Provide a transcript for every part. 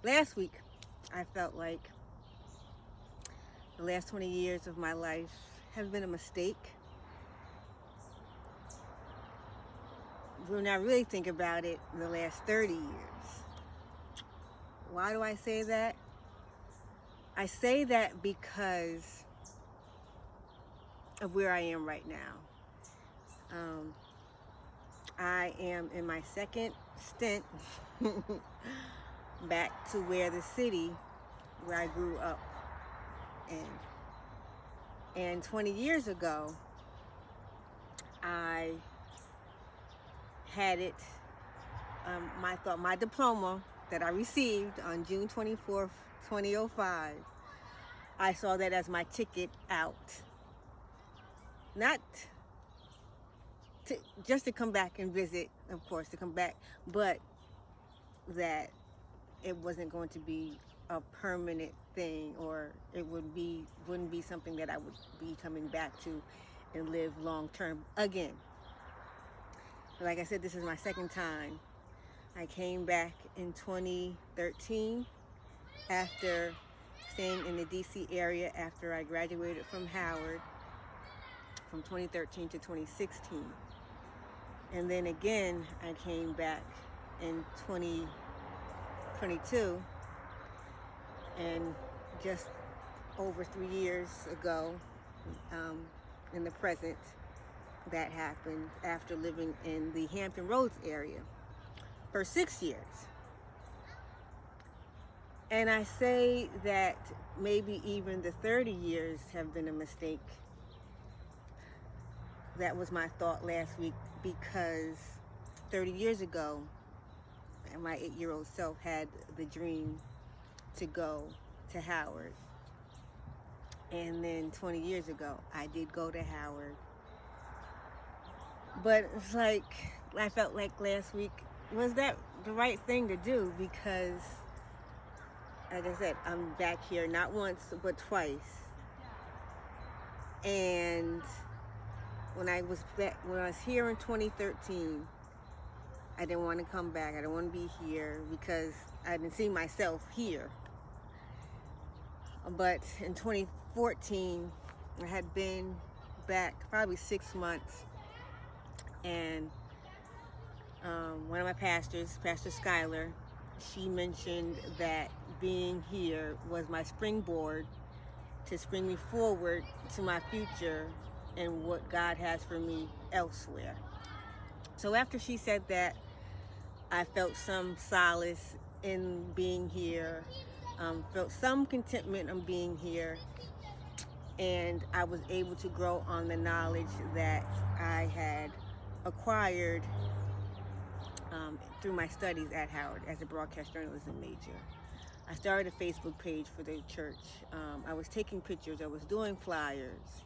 last week I felt like the last 20 years of my life have been a mistake. When I really think about it, the last 30 years. Why do I say that? I say that because of where I am right now. I am in my second stint back to where the city where I grew up in. And 20 years ago, I had it, my diploma that I received on June 24th, 2005, I saw that as my ticket out. Not just to come back and visit, of course, to come back, but that it wasn't going to be a permanent thing, or it wouldn't be something that I would be coming back to and live long term again. Like I said, this is my second time. I came back in 2013 after staying in the DC area after I graduated from Howard from 2013 to 2016. And then again, I came back in 2022, and just over 3 years ago, in the present, that happened after living in the Hampton Roads area for 6 years. And I say that maybe even the 30 years have been a mistake. That was my thought last week, because 30 years ago, my 8-year-old self had the dream to go to Howard. And then 20 years ago, I did go to Howard. But it's like, I felt like last week, was that the right thing to do? Because, like I said, I'm back here not once, but twice. And when I was here in 2013, I didn't want to come back. I didn't want to be here because I didn't see myself here. But in 2014, I had been back probably 6 months, and one of my pastors, Pastor Schuyler, she mentioned that being here was my springboard to spring me forward to my future and what God has for me elsewhere. So after she said that, I felt some solace in being here, felt some contentment in being here, and I was able to grow on the knowledge that I had acquired through my studies at Howard as a broadcast journalism major. I started a Facebook page for the church. I was taking pictures, I was doing flyers,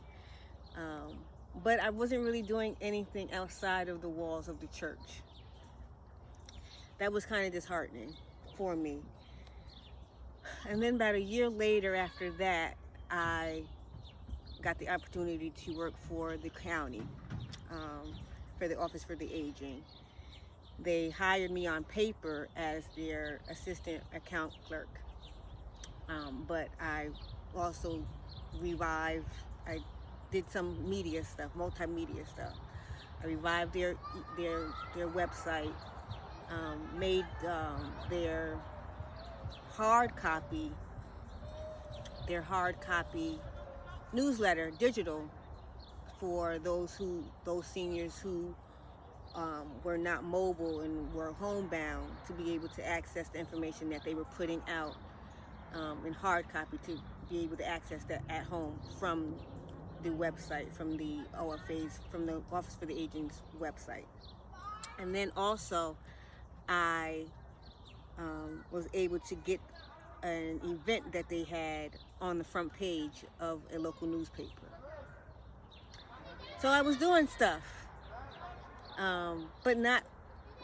but I wasn't really doing anything outside of the walls of the church. That was kind of disheartening for me. And then about a year later after that, I got the opportunity to work for the county, for the Office for the Aging. They hired me on paper as their assistant account clerk. But I also I did some media stuff, multimedia stuff. I revived their website, made their hard copy newsletter digital for those seniors who were not mobile and were homebound, to be able to access the information that they were putting out in hard copy, to be able to access that at home from the website, from the OFA's, from the Office for the Aging's website. And then also I was able to get an event that they had on the front page of a local newspaper. So I was doing stuff, but not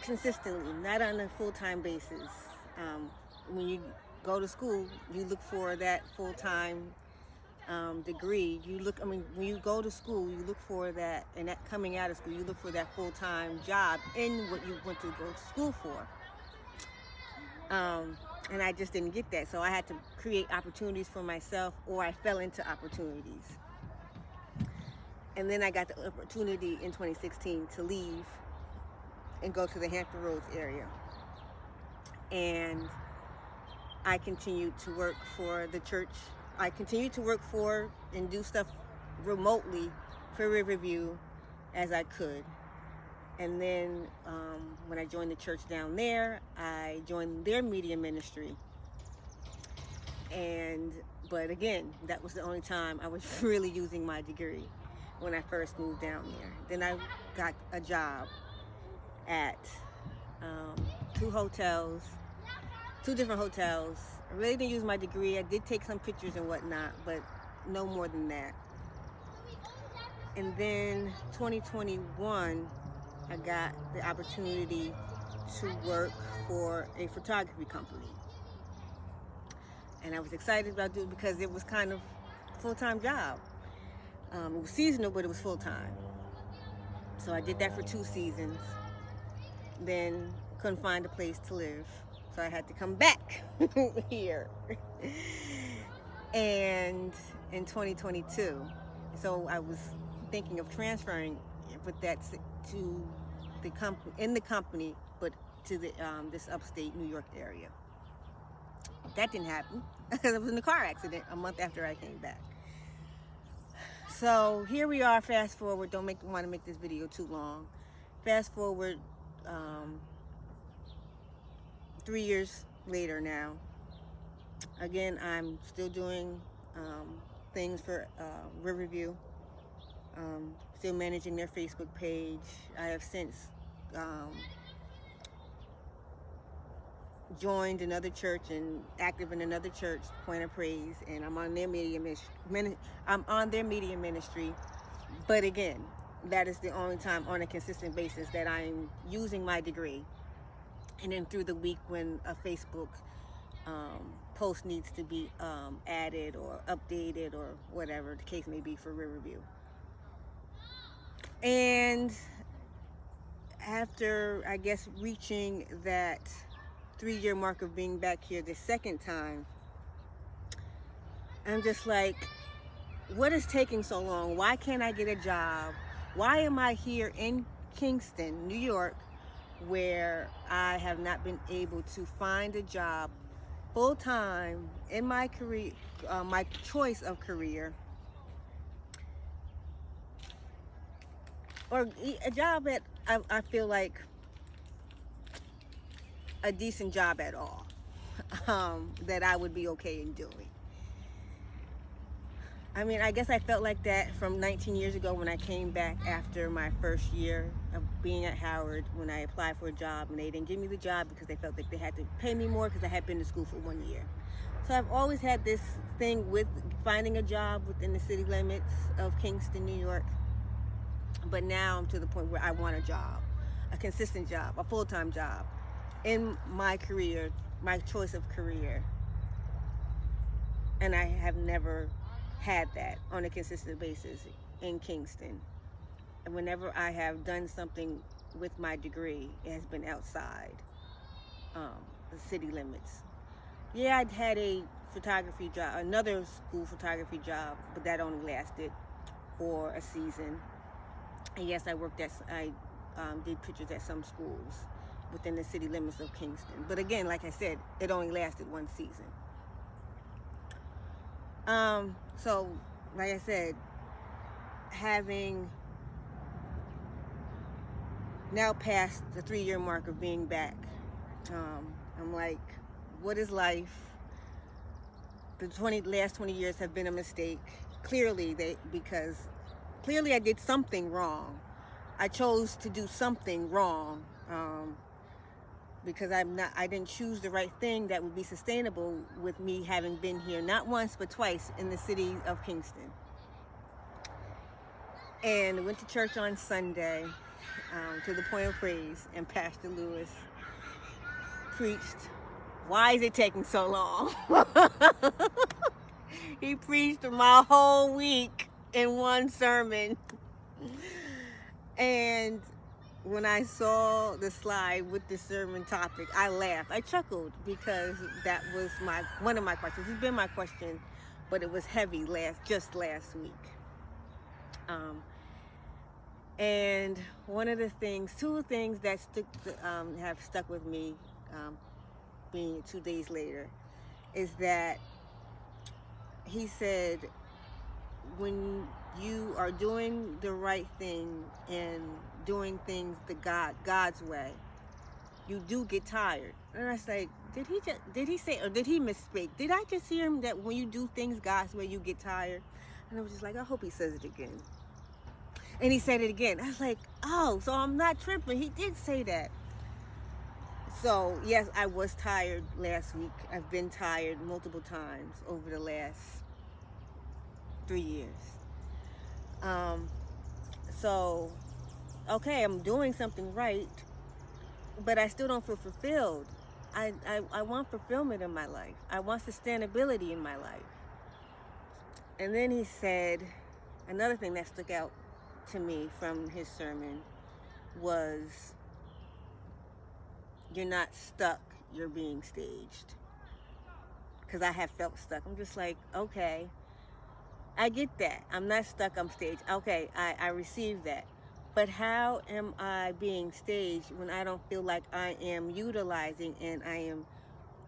consistently, not on a full-time basis. When you go to school, you look for that full-time degree. When you go to school, you look for that, and that coming out of school, you look for that full-time job in what you went to go to school for. And I just didn't get that. So I had to create opportunities for myself, or I fell into opportunities. And then I got the opportunity in 2016 to leave and go to the Hampton Roads area. And I continued to work for the church. I continued to work for and do stuff remotely for Riverview as I could. And then when I joined the church down there, I joined their media ministry. But again, that was the only time I was really using my degree, when I first moved down there. Then I got a job at two different hotels. I really didn't use my degree. I did take some pictures and whatnot, but no more than that. And then 2021, I got the opportunity to work for a photography company. And I was excited about it because it was kind of a full-time job. It was seasonal, but it was full-time. So I did that for 2 seasons. Then couldn't find a place to live. So I had to come back here. And in 2022, so I was thinking of transferring with that to the company, but to the this upstate New York area. That didn't happen because I was in a car accident a month after I came back. So here we are. Fast forward. Don't want to make this video too long. Fast forward 3 years later now. Again, I'm still doing things for Riverview. Still managing their Facebook page. I have since joined another church and active in another church, Point of Praise, and I'm on their media ministry. But again, that is the only time on a consistent basis that I'm using my degree. And then through the week when a Facebook post needs to be added or updated or whatever the case may be for Riverview. And after, I guess, reaching that 3-year mark of being back here the second time, I'm just like, what is taking so long? Why can't I get a job? Why am I here in Kingston, New York, where I have not been able to find a job full-time in my career, my choice of career, or a job that I feel like a decent job at all, that I would be okay in doing. I mean, I guess I felt like that from 19 years ago when I came back after my first year of being at Howard, when I applied for a job and they didn't give me the job because they felt like they had to pay me more because I had been to school for 1 year. So I've always had this thing with finding a job within the city limits of Kingston, New York. But now I'm to the point where I want a job, a consistent job, a full-time job in my career, my choice of career. And I have never had that on a consistent basis in Kingston. And whenever I have done something with my degree, it has been outside the city limits. Yeah, I'd had a photography job, another school photography job, but that only lasted for a season. And yes, I did pictures at some schools within the city limits of Kingston. But again, like I said, it only lasted 1 season. So, like I said, having now passed the 3-year mark of being back, I'm like, what is life? The last 20 years have been a mistake. Clearly I did something wrong. I chose to do something wrong, because I didn't choose the right thing that would be sustainable with me having been here not once but twice in the city of Kingston. And I went to church on Sunday, to the Point of Praise, and Pastor Lewis preached. Why is it taking so long? He preached my whole week in one sermon. And when I saw the slide with the sermon topic, I laughed. I chuckled because that was one of my questions. It's been my question, but it was heavy just last week. And one of the two things that have stuck with me, being 2 days later, is that he said, when you are doing the right thing and doing things God's way, you do get tired. And I was like, did he say, or did he misspeak? Did I just hear him that when you do things God's way, you get tired? And I was just like, I hope he says it again. And he said it again. I was like, oh, so I'm not tripping. He did say that. So yes, I was tired last week. I've been tired multiple times over the last 3 years. So, okay, I'm doing something right, but I still don't feel fulfilled. I want fulfillment in my life. I want sustainability in my life. And then he said, another thing that stuck out to me from his sermon was, you're not stuck, you're being staged. Because I have felt stuck. I'm just like, okay, I get that. I'm not stuck, I'm staged. Okay, I receive that. But how am I being staged when I don't feel like I am utilizing and I am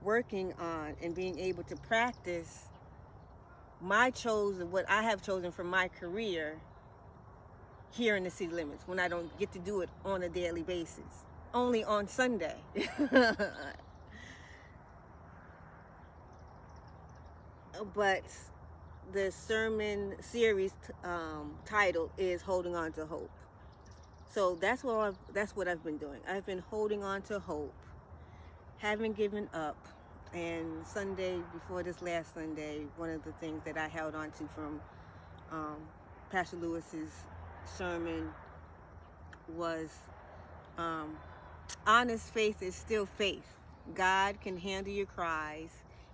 working on and being able to practice what I have chosen for my career here in the city limits, when I don't get to do it on a daily basis, only on Sunday? But the sermon series title is Holding On to Hope. So that's what I've been doing. I've been holding on to hope, haven't given up. And Sunday, before this last Sunday, one of the things that I held on to from Pastor Lewis's sermon was, honest faith is still faith. God can handle your cries.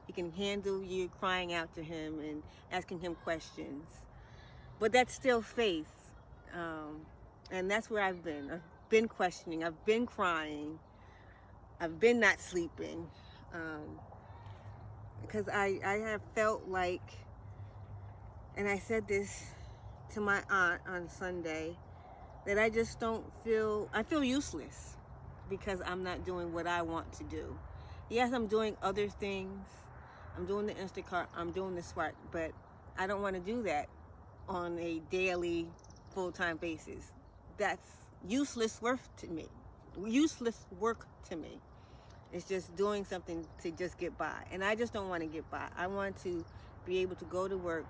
He can handle you crying out to him and asking him questions. But that's still faith. And that's where I've been. I've been questioning. I've been crying. I've been not sleeping. Because I have felt like, and I said this to my aunt on Sunday, that I just I feel useless because I'm not doing what I want to do. Yes, I'm doing other things. I'm doing the Instacart, I'm doing the Spark, but I don't want to do that on a daily, full-time basis. That's useless work to me. It's just doing something to just get by. And I just don't want to get by. I want to be able to go to work,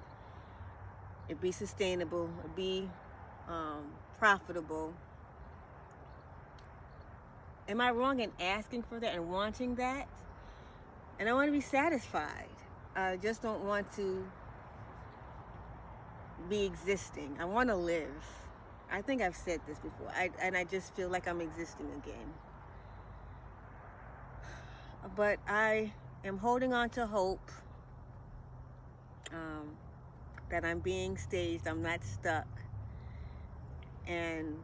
it be sustainable, it be profitable. Am I wrong in asking for that and wanting that? And I want to be satisfied. I just don't want to be existing. I want to live. I think I've said this before. And I just feel like I'm existing again. But I am holding on to hope that I'm being staged. I'm not stuck. And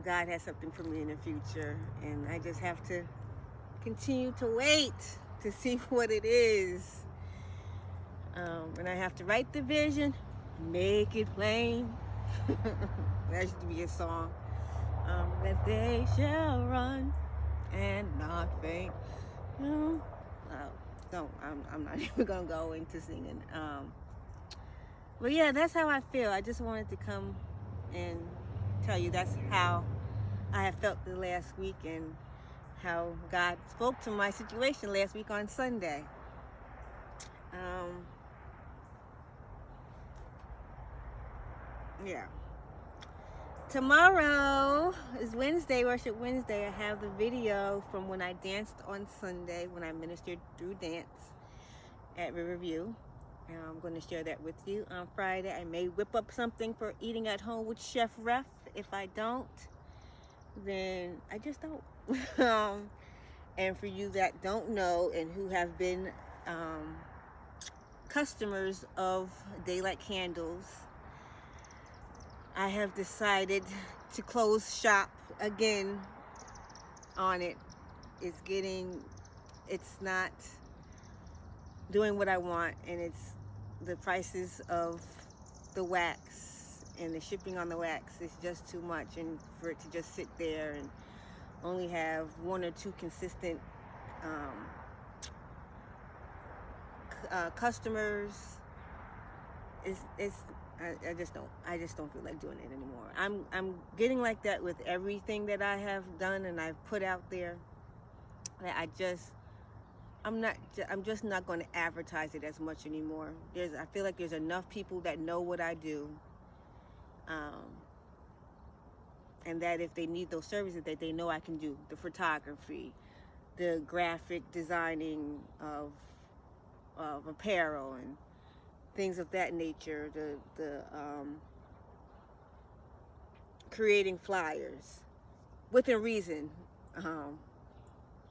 God has something for me in the future. And I just have to continue to wait to see what it is. And I have to write the vision, make it plain. That used to be a song. That they shall run and not faint. I'm not even gonna go into singing. But yeah, that's how I feel. I just wanted to come and tell you that's how I have felt the last week and how God spoke to my situation last week on Sunday. Yeah. Tomorrow is Wednesday, Worship Wednesday. I have the video from when I danced on Sunday, when I ministered through dance at Riverview. I'm going to share that with you. On Friday, I may whip up something for eating at home with Chef Ref. If I don't, then I just don't. And for you that don't know and who have been customers of Daylight Candles, I have decided to close shop again on it. It's not doing what I want, and it's the prices of the wax and the shipping on the wax is just too much, and for it to just sit there and only have one or two consistent customers, I just don't feel like doing it anymore. I'm getting like that with everything that I have done and I've put out there, that I'm just not going to advertise it as much anymore. I feel like there's enough people that know what I do, and that if they need those services, that they know I can do the photography, the graphic designing of apparel and things of that nature, the creating flyers within reason,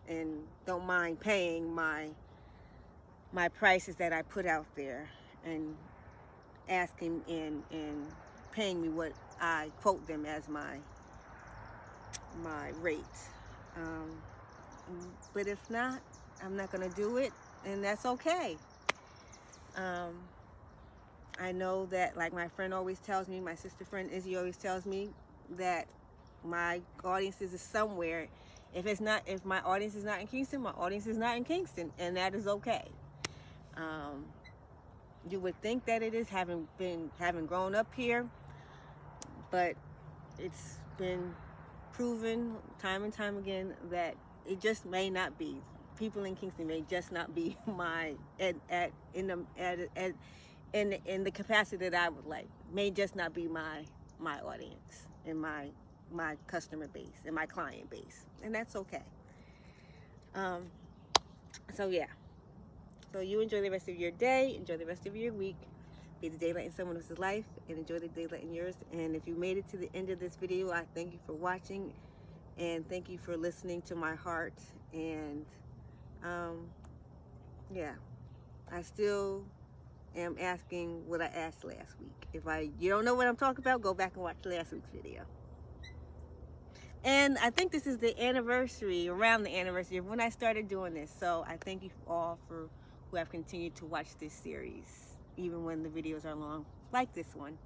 and don't mind paying my prices that I put out there, and asking and paying me what I quote them as my rate. But if not, I'm not going to do it, and that's okay. I know that, like my friend always tells me, my sister friend Izzy always tells me, that my audience is somewhere. If my audience is not in Kingston, my audience is not in Kingston, and that is okay. You would think that it is, having grown up here, but it's been proven time and time again that it just may not be. People in Kingston may just not be in the capacity that I would like. May just not be my audience and my customer base and my client base, and that's okay. So yeah. So you enjoy the rest of your day, enjoy the rest of your week. Be the daylight in someone else's life, and enjoy the daylight in yours. And if you made it to the end of this video, I thank you for watching, and thank you for listening to my heart. And yeah, I still am asking what I asked last week. If you don't know what I'm talking about, go back and watch last week's video. And I think this is around the anniversary of when I started doing this. So I thank you all who have continued to watch this series, even when the videos are long, like this one.